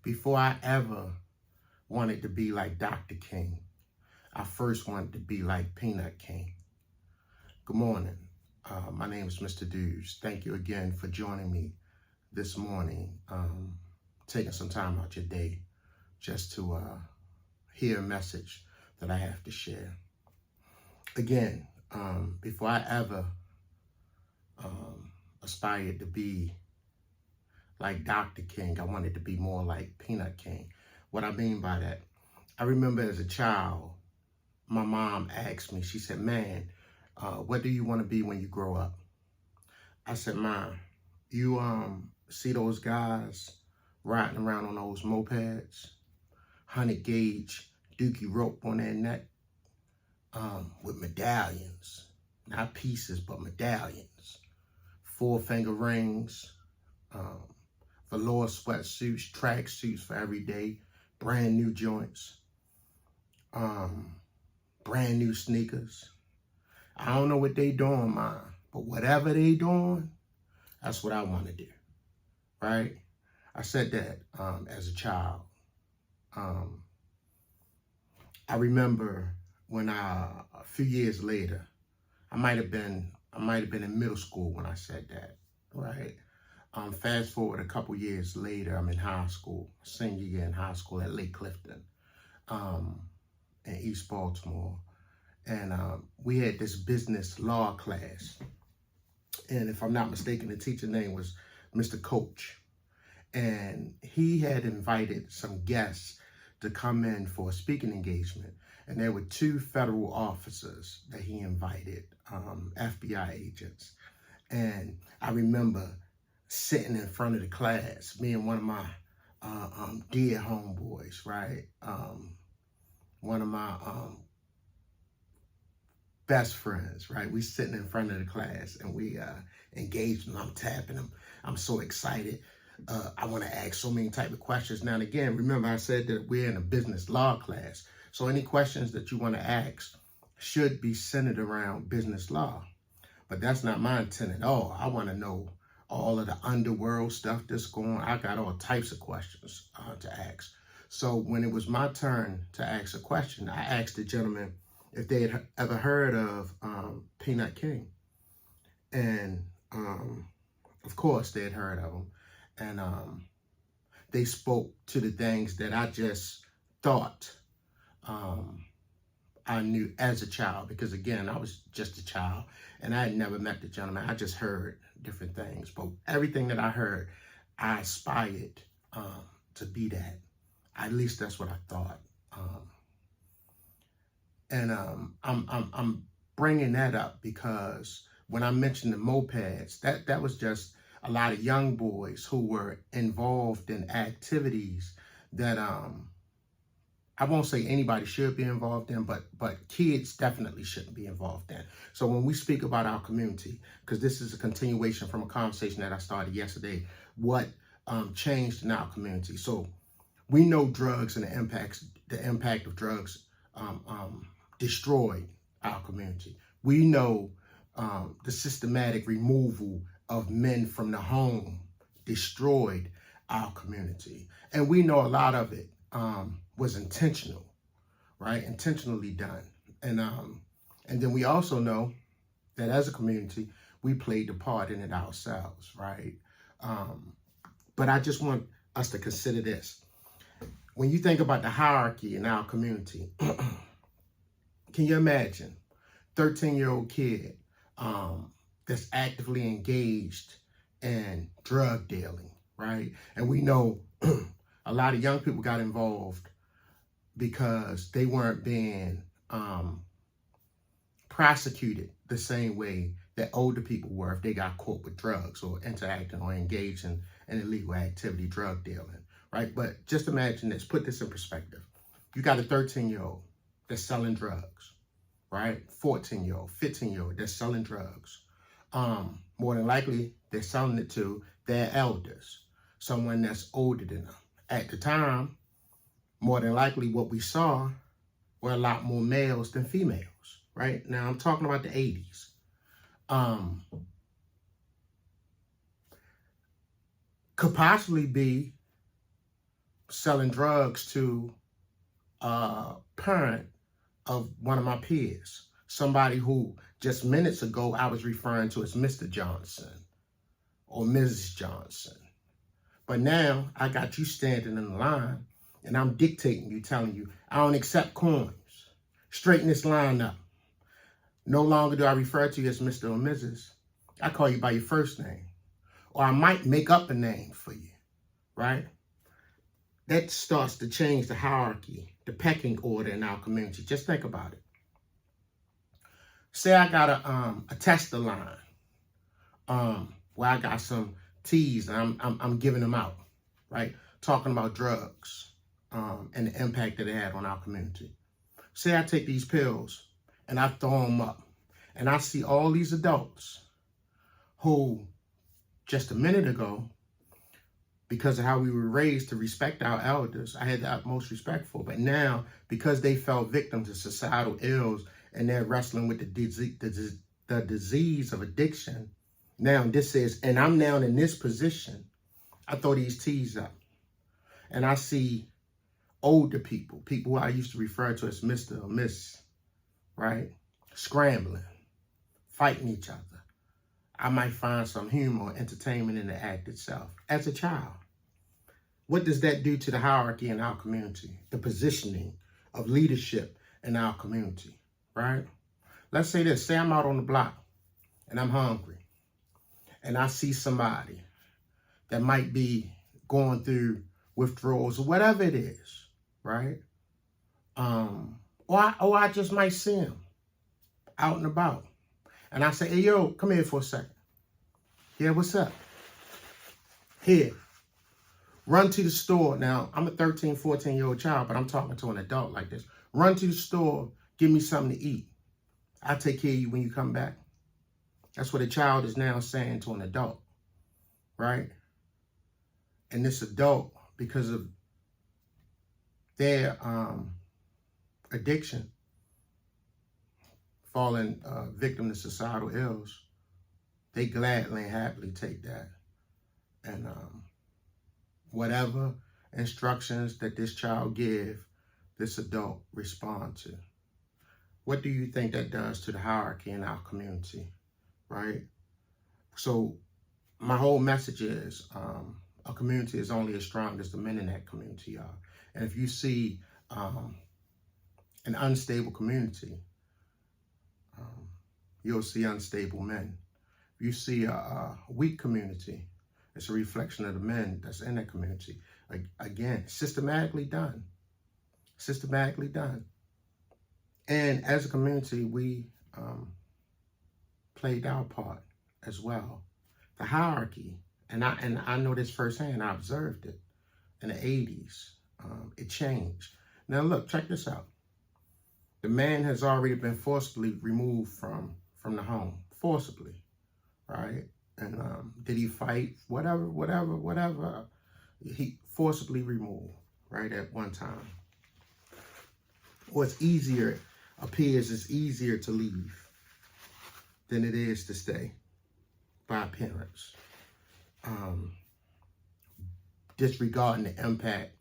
Before I ever wanted to be like Dr. King, I first wanted to be like Peanut King. Good morning. My name is Mr. Dews. Thank you again for joining me this morning, taking some time out your day just to hear a message that I have to share. Again, before I ever aspired to be like Dr. King, I wanted to be more like Peanut King. What I mean by that, I remember as a child, my mom asked me, she said, man, what do you want to be when you grow up? I said, Mom, you see those guys riding around on those mopeds, 100 gauge dookie rope on their neck, with medallions, not pieces, but medallions, 4-finger rings, velour sweatsuits, track suits for every day, brand new joints, brand new sneakers. I don't know what they doing, Mom, but whatever they doing, that's what I want to do, right? I said that as a child. I remember when a few years later, I might have been in middle school when I said that, right? Fast forward a couple years later, I'm in high school, senior year in high school at Lake Clifton, in East Baltimore. And we had this business law class. And if I'm not mistaken, the teacher's name was Mr. Coach. And he had invited some guests to come in for a speaking engagement. And there were 2 federal officers that he invited, FBI agents. And I remember sitting in front of the class, me and one of my dear homeboys, right? One of my best friends, right? We sitting in front of the class and we engaged and I'm tapping them. I'm so excited. I want to ask so many type of questions. Now and again, remember I said that we're in a business law class. So any questions that you want to ask should be centered around business law. But that's not my intent at all. I want to know all of the underworld stuff that's going on. I got all types of questions to ask. So when it was my turn to ask a question, I asked the gentleman if they had ever heard of Peanut King. And of course they had heard of him. And they spoke to the things that I just thought I knew as a child, because again, I was just a child and I had never met the gentleman. I just heard different things, but everything that I heard, I aspired to be that. At least that's what I thought. And I'm bringing that up because when I mentioned the mopeds, that was just a lot of young boys who were involved in activities that I won't say anybody should be involved in, but kids definitely shouldn't be involved in. So when we speak about our community, because this is a continuation from a conversation that I started yesterday, what changed in our community. So we know drugs and the impact of drugs destroyed our community. We know the systematic removal of men from the home destroyed our community. And we know a lot of it was intentional, right? Intentionally done. And then we also know that as a community, we played a part in it ourselves, right? But I just want us to consider this. When you think about the hierarchy in our community, can you imagine 13-year-old kid that's actively engaged in drug dealing, right? And we know a lot of young people got involved because they weren't being prosecuted the same way that older people were if they got caught with drugs or interacting or engaging in illegal activity, drug dealing, right? But just imagine this, put this in perspective. You got a 13-year-old that's selling drugs, right? 14-year-old, 15-year-old that's selling drugs. More than likely, they're selling it to their elders, someone that's older than them. At the time, more than likely what we saw were a lot more males than females, right? Now I'm talking about the 80s. Could possibly be selling drugs to a parent of one of my peers, somebody who just minutes ago I was referring to as Mr. Johnson or Mrs. Johnson. But now I got you standing in the line and I'm dictating you, telling you, I don't accept coins. Straighten this line up. No longer do I refer to you as Mr. or Mrs. I call you by your first name. Or I might make up a name for you, right? That starts to change the hierarchy, the pecking order in our community. Just think about it. Say I got a tester line where I got some teas and I'm giving them out, right? Talking about drugs and the impact that it had on our community. Say I take these pills and I throw them up and I see all these adults who just a minute ago, because of how we were raised to respect our elders, I had the utmost respect for. But now, because they fell victim to societal ills and they're wrestling with the disease of addiction, now this is, and I'm now in this position, I throw these teas up. And I see older people who I used to refer to as Mr. or Miss, right? Scrambling, fighting each other. I might find some humor or entertainment in the act itself. As a child, what does that do to the hierarchy in our community? The positioning of leadership in our community, right? Let's say this, say I'm out on the block and I'm hungry and I see somebody that might be going through withdrawals or whatever it is, right? Or I just might see him out and about. And I say, hey, yo, come here for a second. Yeah, what's up? Here. Run to the store. Now, I'm a 13, 14-year-old child, but I'm talking to an adult like this. Run to the store. Give me something to eat. I'll take care of you when you come back. That's what a child is now saying to an adult, right? And this adult, because of their addiction, falling victim to societal ills, they gladly and happily take that. And whatever instructions that this child give, this adult respond to. What do you think that does to the hierarchy in our community, right? So my whole message is a community is only as strong as the men in that community are. And if you see an unstable community, you'll see unstable men. If you see a weak community, it's a reflection of the men that's in that community. Again, systematically done. Systematically done. And as a community, we played our part as well. The hierarchy, and I know this firsthand, I observed it in the 80s. It changed. Now look, check this out. The man has already been forcibly removed from the home, forcibly, right? And did he fight? Whatever. He forcibly removed, right, at one time. What's easier, appears it's easier to leave than it is to stay by parents. Disregarding the impact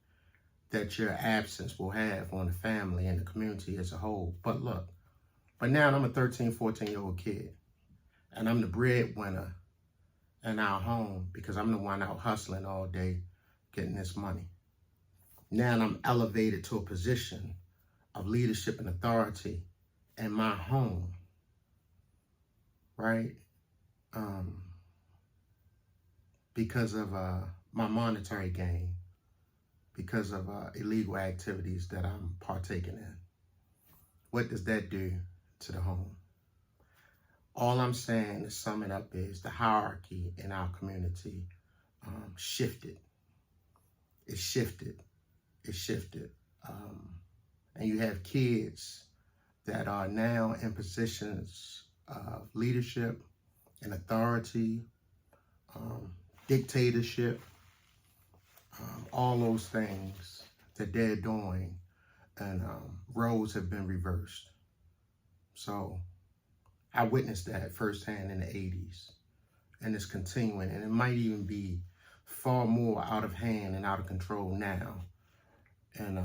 that your absence will have on the family and the community as a whole. But look, but now I'm a 13, 14-year-old kid, and I'm the breadwinner in our home because I'm the one out hustling all day getting this money. Now I'm elevated to a position of leadership and authority in my home, right? Because of my monetary gain, because of illegal activities that I'm partaking in. What does that do to the home? All I'm saying, to sum it up, is the hierarchy in our community shifted. It shifted. And you have kids that are now in positions of leadership and authority, dictatorship, all those things that they're doing, and roles have been reversed. So I witnessed that firsthand in the 80s, and it's continuing, and it might even be far more out of hand and out of control now in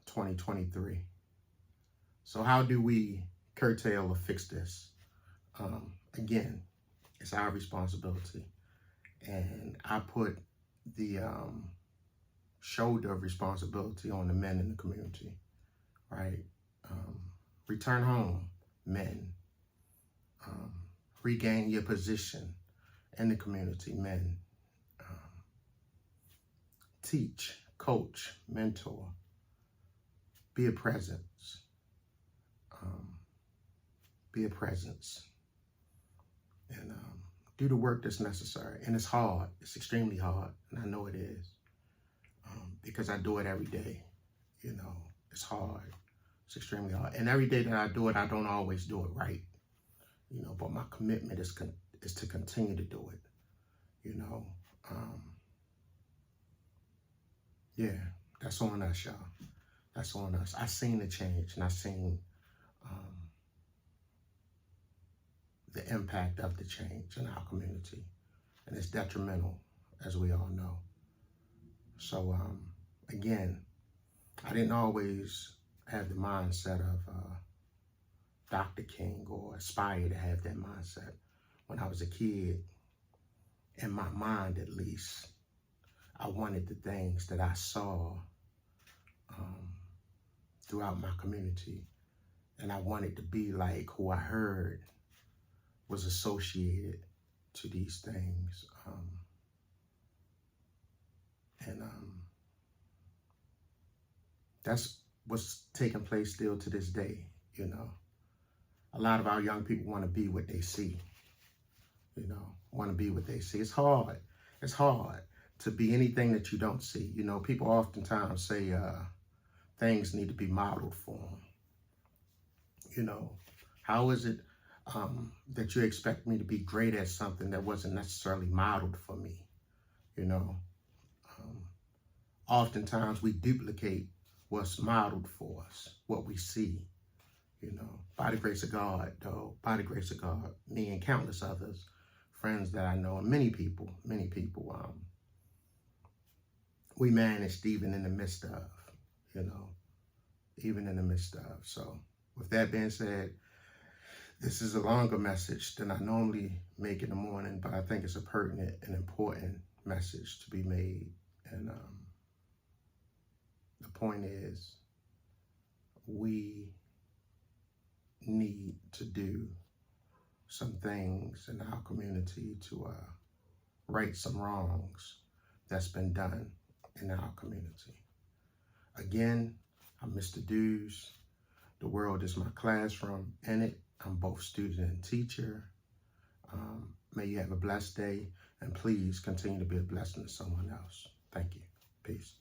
2023. So how do we curtail or fix this? Again, it's our responsibility. And I put the shoulder of responsibility on the men in the community, right? Return home, men. Regain your position in the community, men. Teach, coach, mentor. Be a presence. Be a presence. And do the work that's necessary. And it's hard. It's extremely hard. And I know it is. Because I do it every day. You know, it's hard. It's extremely hard. And every day that I do it, I don't always do it right. You know, but my commitment is to continue to do it. You know, yeah, that's on us, y'all. That's on us. I seen the change, and I seen the impact of the change in our community, and it's detrimental, as we all know. So, again, I didn't always have the mindset of Dr. King or aspire to have that mindset. When I was a kid, in my mind at least, I wanted the things that I saw throughout my community, and I wanted to be like who I heard was associated to these things. That's what's taking place still to this day, you know. A lot of our young people want to be what they see, you know, want to be what they see. It's hard. It's hard to be anything that you don't see. You know, people oftentimes say things need to be modeled for them. You know, how is it that you expect me to be great at something that wasn't necessarily modeled for me? You know, oftentimes we duplicate what's modeled for us, what we see. You know, by the grace of God, though, by the grace of God, me and countless others, friends that I know, and many people, we managed even in the midst of, you know, even in the midst of. So with that being said, this is a longer message than I normally make in the morning, but I think it's a pertinent and important message to be made. And the point is, we need to do some things in our community to right some wrongs that's been done in our community. Again, I'm Mr. Dews. The world is my classroom. In it, I'm both student and teacher. May you have a blessed day, and please continue to be a blessing to someone else. Thank you. Peace.